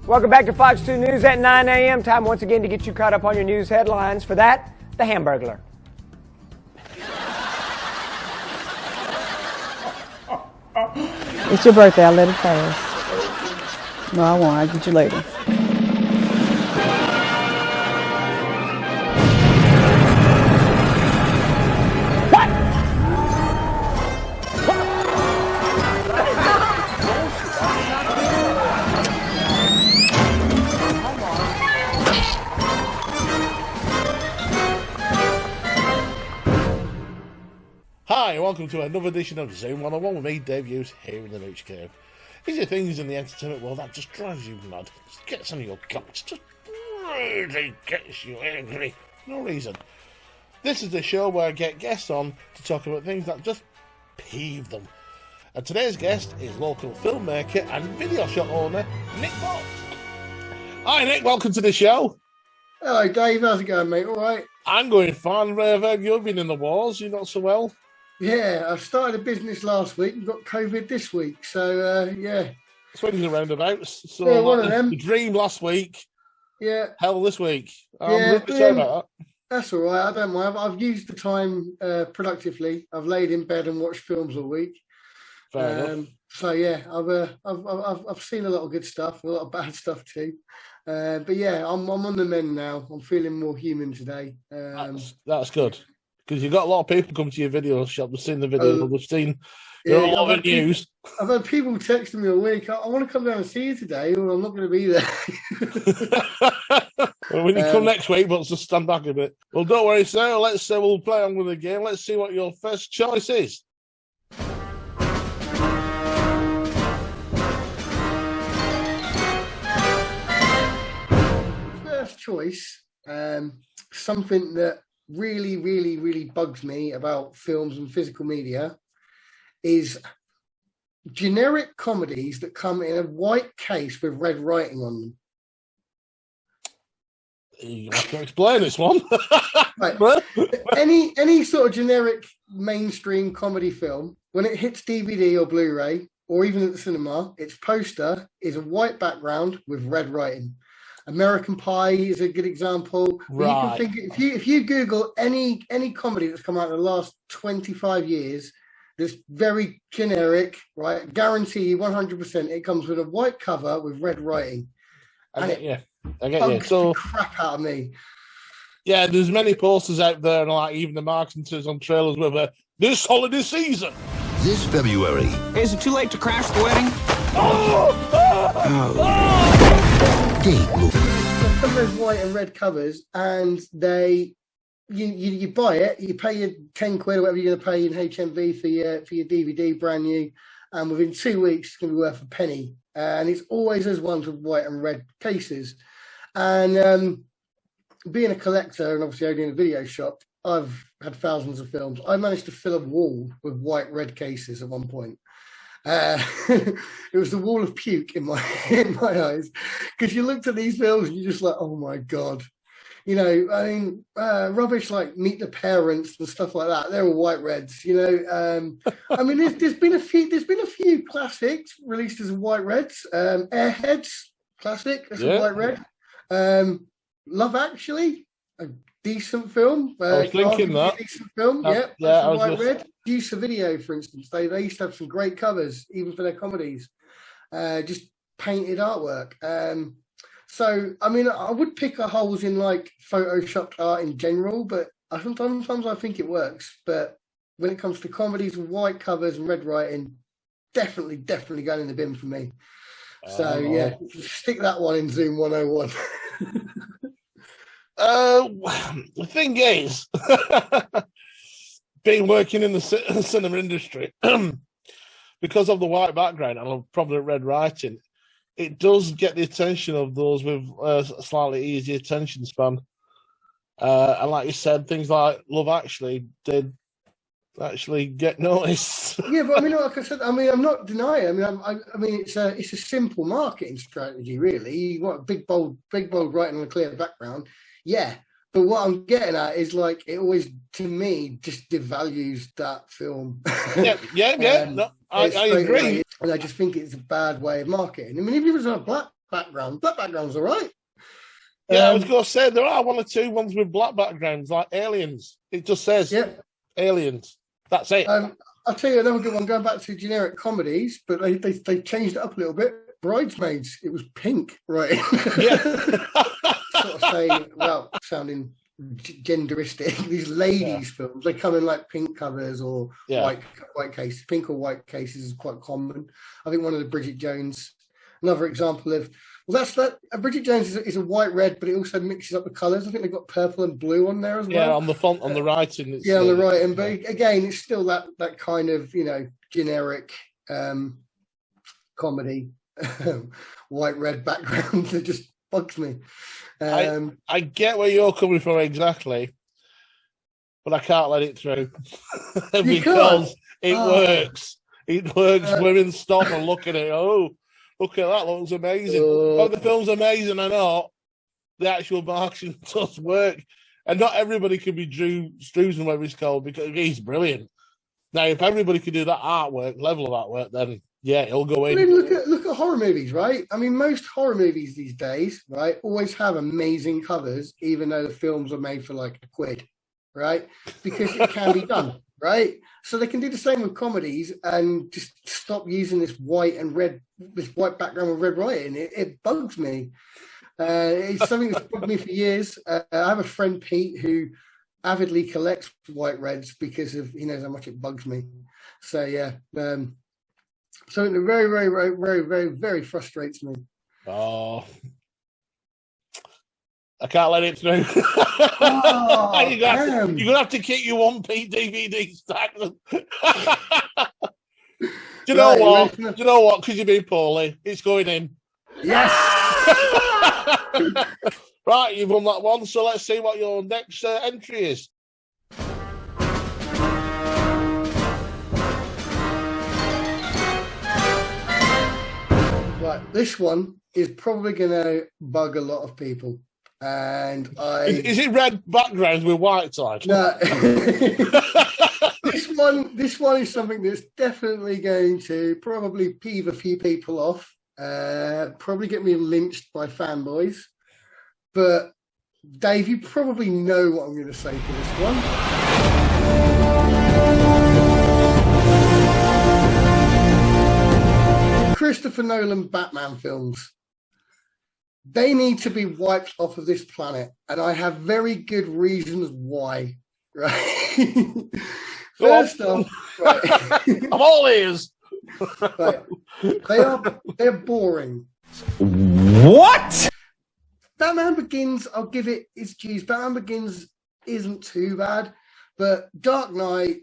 Welcome back to Fox 2 News at 9 a.m. Time once again to get you caught up on your news headlines. For that, the Hamburglar. It's your birthday. I'll let it pass. No, I won't. I'll get you later. Hi, welcome to another edition of Zoom 101 with me, Dave Hughes, here in the Mooch Cave. These are things in the entertainment world that just drives you mad, just gets on your guts, just really gets you angry. No reason. This is the show where I get guests on to talk about things that just peeve them. And today's guest is local filmmaker and video shop owner, Nick Fox. Hi Nick, welcome to the show. Hello Dave, how's it going mate? All right? I'm going fine. You've been in the wars, you're not so well? Yeah, I started a business last week and got COVID this week, so yeah. Swings and roundabouts. So yeah, one of them. The dream last week. Yeah. Hell this week. Yeah, really sorry about that. That's all right. I don't mind. I've used the time productively. I've laid in bed and watched films all week. Fair enough. So yeah, I've seen a lot of good stuff, a lot of bad stuff too. But yeah, I'm on the mend now. I'm feeling more human today. That's good. Because you've got a lot of people come to your video shop. They've seen the video. They've seen all the news. I've had people texting me all week. I want to come down and see you today, or I'm not going to be there. Well, when you come next week, but just stand back a bit. Well, don't worry, sir. We'll play on with the game. Let's see what your first choice is. First choice, something that really bugs me about films and physical media is generic comedies that come in a white case with red writing on them. You have to explain this one. Right. Any sort of generic mainstream comedy film, when it hits DVD or Blu-ray or even at the cinema, its poster is a white background with red writing. American Pie is a good example. Right. You can think, if you Google any comedy that's come out in the last 25 years, that's very generic, right? Guarantee you 100% it comes with a white cover with red writing. I get you. So the crap out of me. Yeah, there's many posters out there, and like even the marketers on trailers with a this holiday season. This February. Is it too late to crash the wedding? Date movie. Some of those white and red covers, and you buy it, you pay your 10 quid or whatever you're going to pay in HMV for your DVD brand new, and within 2 weeks it's going to be worth a penny. And it's always those ones with white and red cases. And being a collector and obviously owning a video shop, I've had thousands of films. I managed to fill a wall with white red cases at one point. It was the wall of puke in my eyes, because you looked at these films and you're just like, oh my god, you know. I mean, rubbish like Meet the Parents and stuff like that. They're all white reds, you know. I mean, there's been a few classics released as white reds. Airheads, classic, that's a white red. Love Actually, a decent film. I was thinking that. Decent film, that's white red. Use a Video, for instance, they used to have some great covers, even for their comedies. Just painted artwork. So, I mean, I would pick a holes in like photoshopped art in general, but sometimes I think it works. But when it comes to comedies with white covers and red writing, definitely going in the bin for me. So, yeah, stick that one in Zoom 101. The thing is, being working in the cinema industry, because of the white background and of prominent red writing, it does get the attention of those with a slightly easier attention span. And like you said, things like Love Actually did actually get noticed. Yeah, but I mean, like I said, I mean, I'm not denying. I mean, it's a simple marketing strategy, really. You want big bold writing on a clear background. Yeah, But what I'm getting at is like it always, to me, just devalues that film. Yeah. No, I agree. And I just think it's a bad way of marketing. I mean, if it was on a black background's all right. Yeah, I was going to say there are one or two ones with black backgrounds, like Aliens. It just says Aliens. That's it. I'll tell you another good one. Going back to generic comedies, but they changed it up a little bit. Bridesmaids. It was pink, right? Yeah. Sort of saying, well, sounding genderistic. These ladies' films, they come in like pink covers or white cases. Pink or white cases is quite common. I think one of the Bridget Jones, another example of, well, that's that. Bridget Jones is a white red, but it also mixes up the colours. I think they've got purple and blue on there as well. Yeah, on the font, on the writing. Yeah, on the writing. But again, it's still that kind of, generic comedy, white red background that just bugs me. I get where you're coming from exactly, but I can't let it through because it works. It works. Women stop and look at it. Oh, look at that! Looks amazing. Oh, the film's amazing. I know the actual marketing does work, and not everybody can be Drew Struzan, whatever he's called, because he's brilliant. Now, if everybody could do that level of artwork, then yeah, it'll go in. I mean, look at horror movies, right? I mean, most horror movies these days, right, always have amazing covers, even though the films are made for like £1, right? Because it can be done, right? So they can do the same with comedies and just stop using this white background with red writing. It bugs me. It's something that's bugged me for years. I have a friend, Pete, who avidly collects white reds because he knows how much it bugs me. So yeah, something that very, very, very, very, very, very frustrates me. Oh, I can't let it through. You're gonna have to keep your 1p DVD stack. Do you know what? Do you know what? Because you've been poorly. It's going in. Yes. Right, you've won that one. So let's see what your next entry is. Right, this one is probably going to bug a lot of people. And is it red backgrounds with white side? No. This one is something that's definitely going to probably peeve a few people off. Probably get me lynched by fanboys. But Dave, you probably know what I'm going to say to this one. Christopher Nolan Batman films. They need to be wiped off of this planet, and I have very good reasons why. Right? First off, right. I'm all ears. Right. They're boring. What? Batman Begins, I'll give it its dues. Batman Begins isn't too bad, but Dark Knight,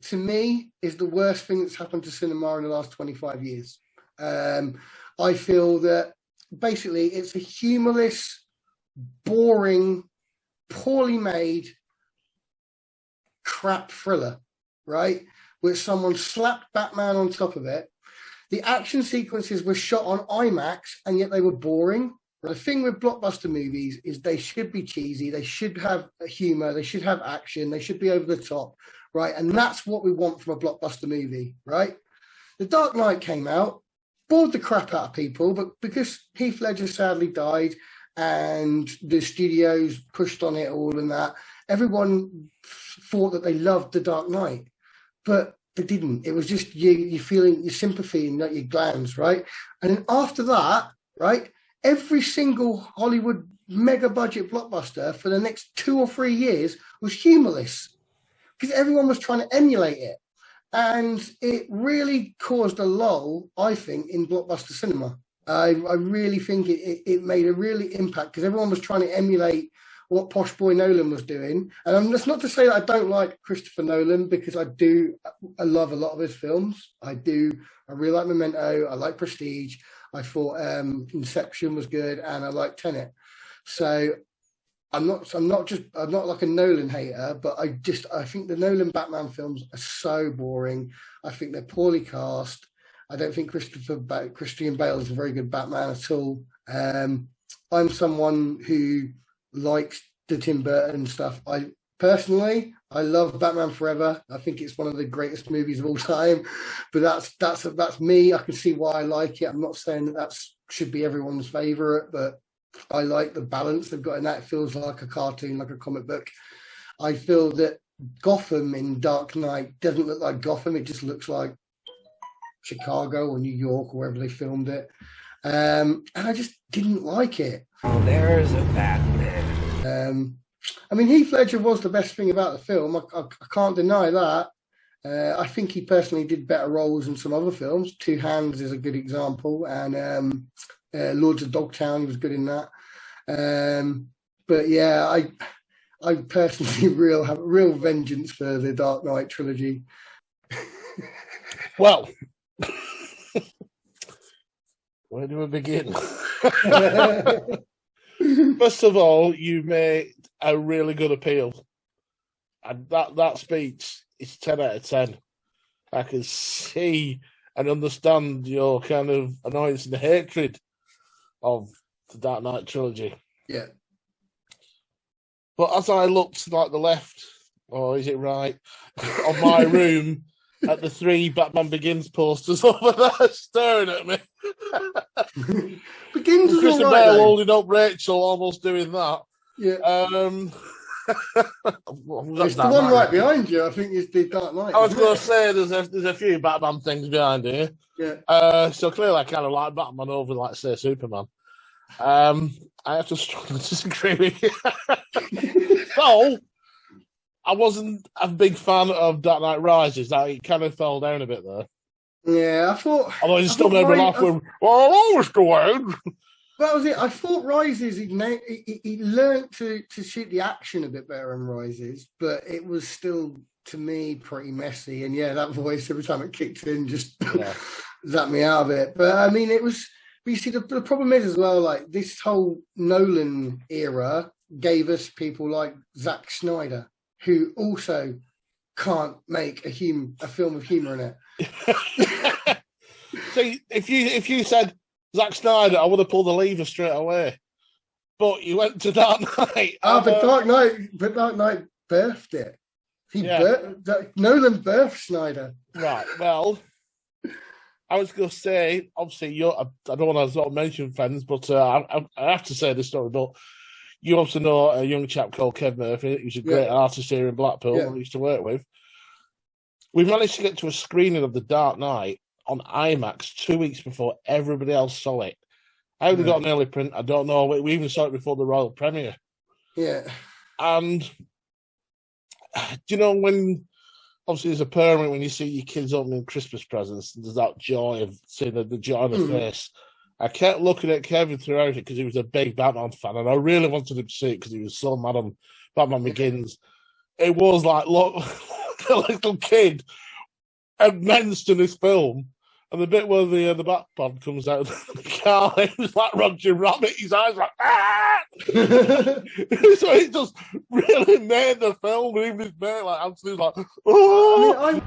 to me, is the worst thing that's happened to cinema in the last 25 years. I feel that basically it's a humorless, boring, poorly made crap thriller, right? Where someone slapped Batman on top of it. The action sequences were shot on IMAX, and yet they were boring. But the thing with blockbuster movies is they should be cheesy, they should have humor, they should have action, they should be over the top, right? And that's what we want from a blockbuster movie, right? The Dark Knight came out, bored the crap out of people, but because Heath Ledger sadly died and the studios pushed on it all and that, everyone thought that they loved The Dark Knight, but they didn't. It was just you feeling your sympathy in your glands, right? And then after that, right, every single Hollywood mega budget blockbuster for the next 2 or 3 years was humorless because everyone was trying to emulate it. And it really caused a lull, I think, in blockbuster cinema. I really think it made a really impact because everyone was trying to emulate what Posh Boy Nolan was doing. And that's not to say that I don't like Christopher Nolan, because I love a lot of his films. I really like Memento. I like Prestige. I thought Inception was good, and I like Tenet. So I'm not like a Nolan hater, but I think the Nolan Batman films are so boring. I think they're poorly cast. I don't think Christian Bale is a very good Batman at all. I'm someone who likes the Tim Burton stuff. I love Batman Forever. I think it's one of the greatest movies of all time. But that's me. I can see why I like it. I'm not saying that should be everyone's favorite, but I like the balance they've got in that. It feels like a cartoon, like a comic book. I feel that Gotham in Dark Knight doesn't look like Gotham. It just looks like Chicago or New York or wherever they filmed it. And I just didn't like it. Oh, there's a Batman. I mean, Heath Ledger was the best thing about the film. I can't deny that. I think he personally did better roles in some other films. Two Hands is a good example. And Lords of Dogtown, he was good in that. But yeah, I personally have real vengeance for the Dark Knight trilogy. Well, where do we begin? First of all, you made a really good appeal. And that speech is 10 out of 10. I can see and understand your kind of annoyance and hatred of the Dark Knight trilogy. Yeah. But as I looked to like the left, or is it right, of my room at the 3 Batman Begins posters over there staring at me. Begins is Christian all right, Bale though. holding up Rachel, almost doing that. Yeah. It's the one right behind you, I think, is the Dark Knight. I was going to say there's a few Batman things behind here. Yeah. So clearly I kind of like Batman over, like, say, Superman. I have to strongly disagree with you. So, I wasn't a big fan of Dark Knight Rises. It kind of fell down a bit there. Yeah, I thought... Although you still made me laugh with, well, Mr. Wayne. That was it. I thought Rises, he learned to shoot the action a bit better in Rises, but it was still, to me, pretty messy. And yeah, that voice, every time it kicked in, just zapped me out of it. But I mean, it was... But you see, the problem is as well, like, this whole Nolan era gave us people like Zack Snyder, who also can't make a film with humour in it. See, if you said Zack Snyder, I would have pulled the lever straight away. But you went to Dark Knight. But Dark Knight birthed it. Nolan birthed Snyder. Right. Well, I was going to say, obviously, I don't want to sort of mention friends, but I have to say this story. But you also know a young chap called Kev Murphy. He's a great artist here in Blackpool that I used to work with. We managed to get to a screening of The Dark Knight on IMAX 2 weeks before everybody else saw it. I haven't got an early print. I don't know. We even saw it before the royal premiere. Yeah. And, do you know, when, obviously, as a parent, when you see your kids opening Christmas presents, there's that joy of seeing the joy on the face. I kept looking at Kevin throughout it because he was a big Batman fan, and I really wanted him to see it because he was so mad on Batman Begins. It was like, look, a little kid immersed in this film, and the bit where the Batman comes out of the car, it was like Roger Rabbit. His eyes like, ah! So it just really made the film. And even his mate, like Anthony, was like, oh!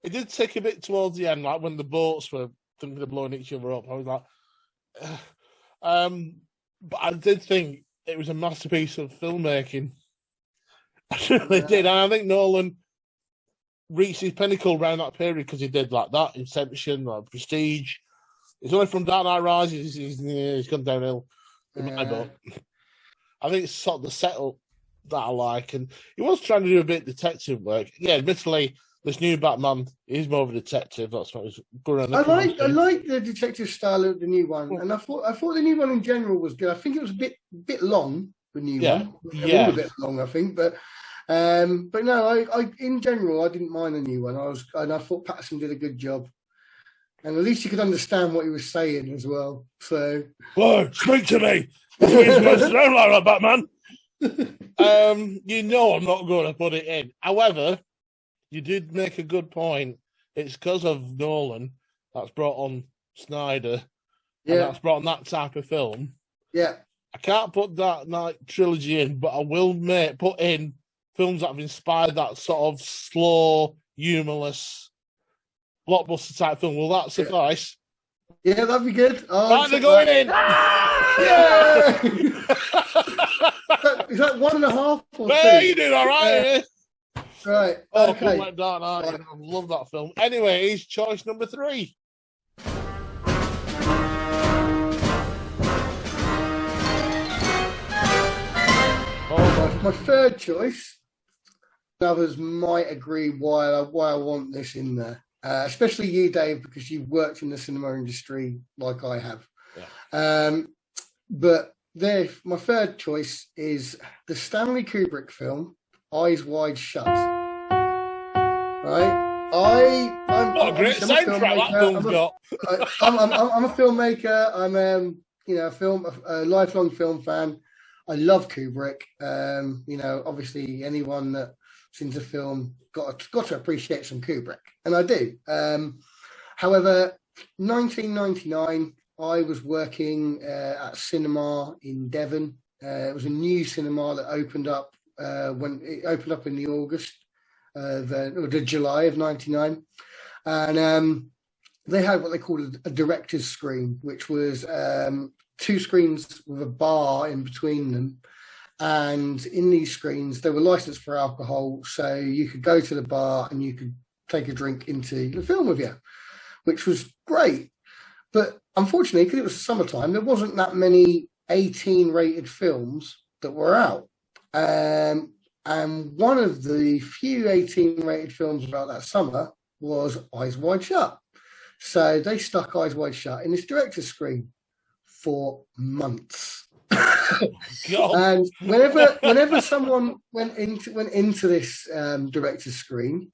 It did take a bit towards the end, like when the boats were thinking of blowing each other up. I was like, but I did think it was a masterpiece of filmmaking. I really did. And I think Nolan reached his pinnacle around that period because he did like that, Inception, like Prestige. It's only from Dark Knight Rises he's gone downhill in my book. I think it's sort of the setup that I like. And he was trying to do a bit of detective work. Yeah, admittedly, this new Batman is more of a detective. That's what he's going on. I like the detective style of the new one, and I thought the new one in general was good. I think it was a bit long, the new one. Yeah, a bit long, I think, but no, I in general I didn't mind the new one. I thought Patterson did a good job, and at least you could understand what he was saying as well. So, whoa, speak to me. You're supposed to sound like that, Batman. You know I'm not going to put it in. However, you did make a good point. It's because of Nolan that's brought on Snyder, and that's brought on that type of film. Yeah, I can't put that Night trilogy in, but I will put in films that have inspired that sort of slow, humorless, blockbuster type film. Will that suffice? Yeah, that'd be good. Right, they're going in. Yeah! Is that 1.5 or 2? Well, you did all right. Yeah. Right. Oh, Okay. like Dark Knight. I love that film. Anyway, he's choice number 3. My third choice. Others might agree why I want this in there, especially you, Dave, because you've worked in the cinema industry like I have. Yeah. But my third choice is the Stanley Kubrick film Eyes Wide Shut. Right? I'm What a great soundtrack that film's got. I'm a filmmaker. I'm a lifelong film fan. I love Kubrick. Obviously anyone that's into film got to appreciate some Kubrick, and I do. However, 1999, I was working at cinema in Devon. It was a new cinema that opened up when it opened up in the August the July of 99, and they had what they called a director's screen, which was 2 screens with a bar in between them. And in these screens, they were licensed for alcohol, so you could go to the bar and you could take a drink into the film with you, which was great. But unfortunately, because it was summertime, there wasn't that many 18-rated films that were out. And one of the few 18-rated films about that summer was Eyes Wide Shut. So they stuck Eyes Wide Shut in this director's screen for months. And whenever someone went into this director's screen,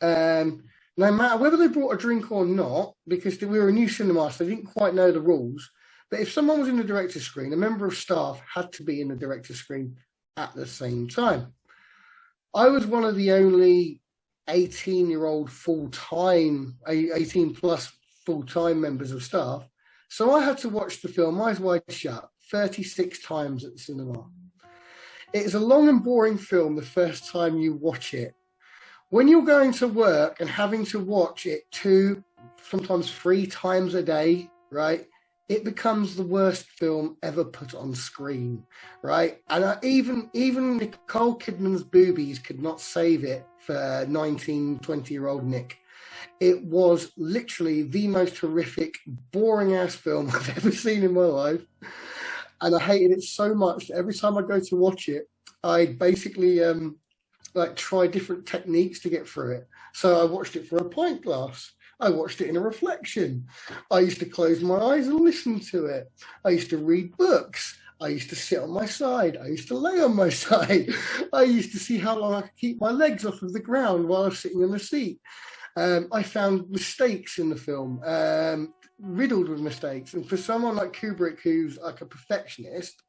no matter whether they brought a drink or not, because we were a new cinema, so they didn't quite know the rules. But if someone was in the director's screen, a member of staff had to be in the director's screen at the same time. I was one of the only 18-year-old full-time, 18-plus full-time members of staff. So I had to watch the film Eyes Wide Shut 36 times at the cinema. It's a long and boring film the first time you watch it. When you're going to work and having to watch it 2, sometimes 3 times a day, right, it becomes the worst film ever put on screen, right? And even Nicole Kidman's boobies could not save it for 19, 20-year-old Nick. It was literally the most horrific, boring-ass film I've ever seen in my life. And I hated it so much that every time I go to watch it, I basically try different techniques to get through it. So I watched it for a pint glass. I watched it in a reflection. I used to close my eyes and listen to it. I used to read books. I used to sit on my side. I used to lay on my side. I used to see how long I could keep my legs off of the ground while I was sitting in the seat. I found mistakes in the film, riddled with mistakes. And for someone like Kubrick, who's like a perfectionist,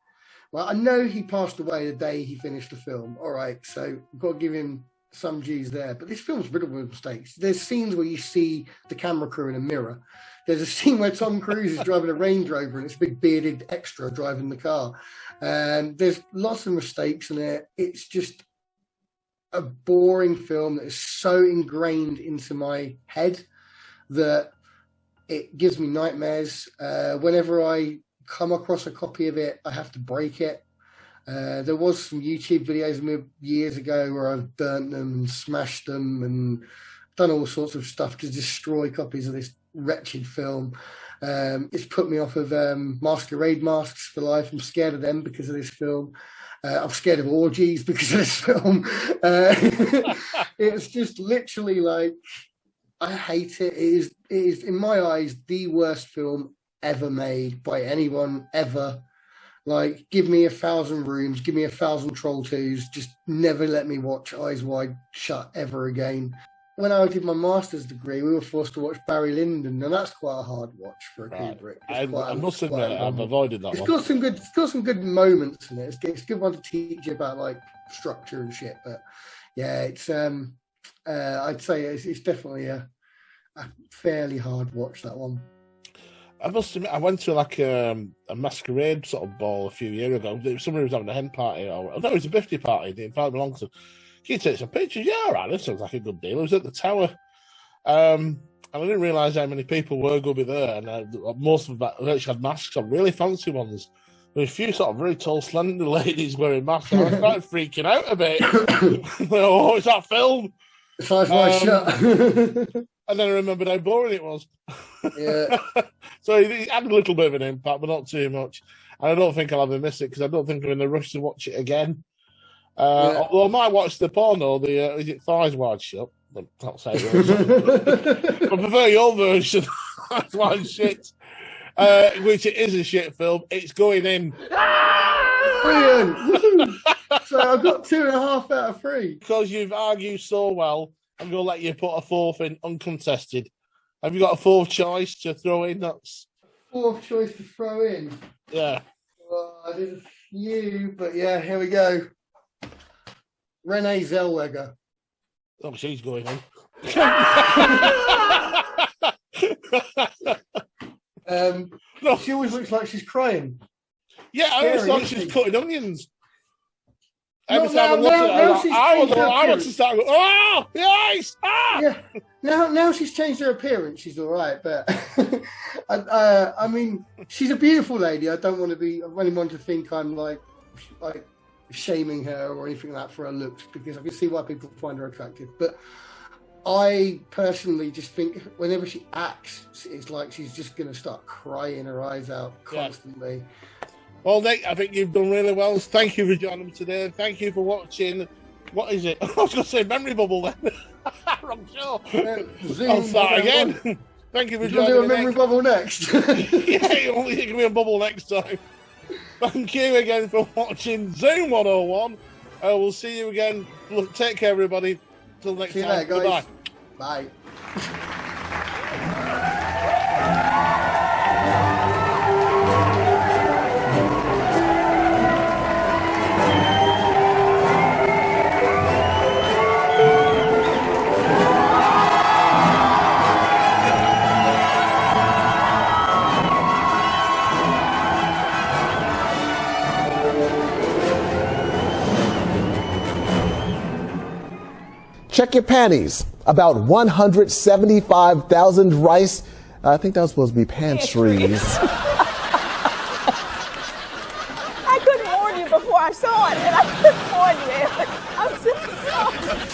well, I know he passed away the day he finished the film. All right, so I've got to give him some G's there. But this film's riddled with mistakes. There's scenes where you see the camera crew in a mirror. There's a scene where Tom Cruise is driving a Range Rover and it's a big bearded extra driving the car. There's lots of mistakes in it. It's just a boring film that is so ingrained into my head that it gives me nightmares. Whenever I come across a copy of it, I have to break it. There was some YouTube videos years ago where I've burnt them and smashed them and done all sorts of stuff to destroy copies of this wretched film. It's put me off of masquerade masks for life. I'm scared of them because of this film. I'm scared of orgies because of this film. It's just literally like, I hate it. It is, in my eyes, the worst film ever made by anyone ever. Like, give me 1,000 rooms, give me 1,000 Troll 2s, just never let me watch Eyes Wide Shut ever again. When I did my master's degree, we were forced to watch Barry Lyndon, and that's quite a hard watch for a Kubrick. I must admit, I've avoided that one. It's got some good moments in it. It's a good one to teach you about like structure and shit. But yeah, it's I'd say it's definitely a fairly hard watch, that one. I must admit, I went to like a masquerade sort of ball a few years ago. Somebody was having a hen party, or no, it was a birthday party. They invited me along to. Can you take some pictures? Yeah, all right, this looks like a good deal. It was at the Tower. And I didn't realise how many people were going to be there. And most of them actually had masks on, really fancy ones. With a few sort of very tall, slender ladies wearing masks. I started freaking out a bit. Oh, it's that film. Size wide shut. And then I remembered how boring it was. Yeah. So it had a little bit of an impact, but not too much. And I don't think I'll ever miss it because I don't think I'm in a rush to watch it again. Although I might watch the porno, is it Thighs Wide Shut? I'll say it. I prefer your version. That's why shit. Which it is a shit film. It's going in. Brilliant. So I've got 2.5 out of 3. Because you've argued so well, I'm going to let you put a 4th in uncontested. Have you got a 4th choice to throw in? That's 4th choice to throw in. Yeah. Well, I did a few, but yeah, here we go. Renee Zellweger. Oh, she's going in. No. She always looks like she's crying. Yeah, I always thought she was cutting onions. Every No, time I looked at her, I want to start going, oh, yes, ah! Yeah, now she's changed her appearance. She's all right, but I mean, she's a beautiful lady. I don't want anyone to think I'm like shaming her or anything like that for her looks, because I can see why people find her attractive. But I personally just think whenever she acts, it's like she's just going to start crying her eyes out constantly. Yeah. Well, Nick, I think you've done really well. Thank you for joining me today. Thank you for watching. What is it? I was going to say Memory Bubble then. Wrong show. I'll start again. Thank you for joining me. Do a Memory Bubble next. Yeah, only give me a bubble next time. Thank you again for watching Zoom 101. We'll see you again. Look, take care, everybody. Till next time. Later, guys. Goodbye. Bye. Check your panties. About 175,000 rice. I think that was supposed to be pantries. I couldn't warn you before I saw it, and I couldn't warn you, Eric. I'm so sorry.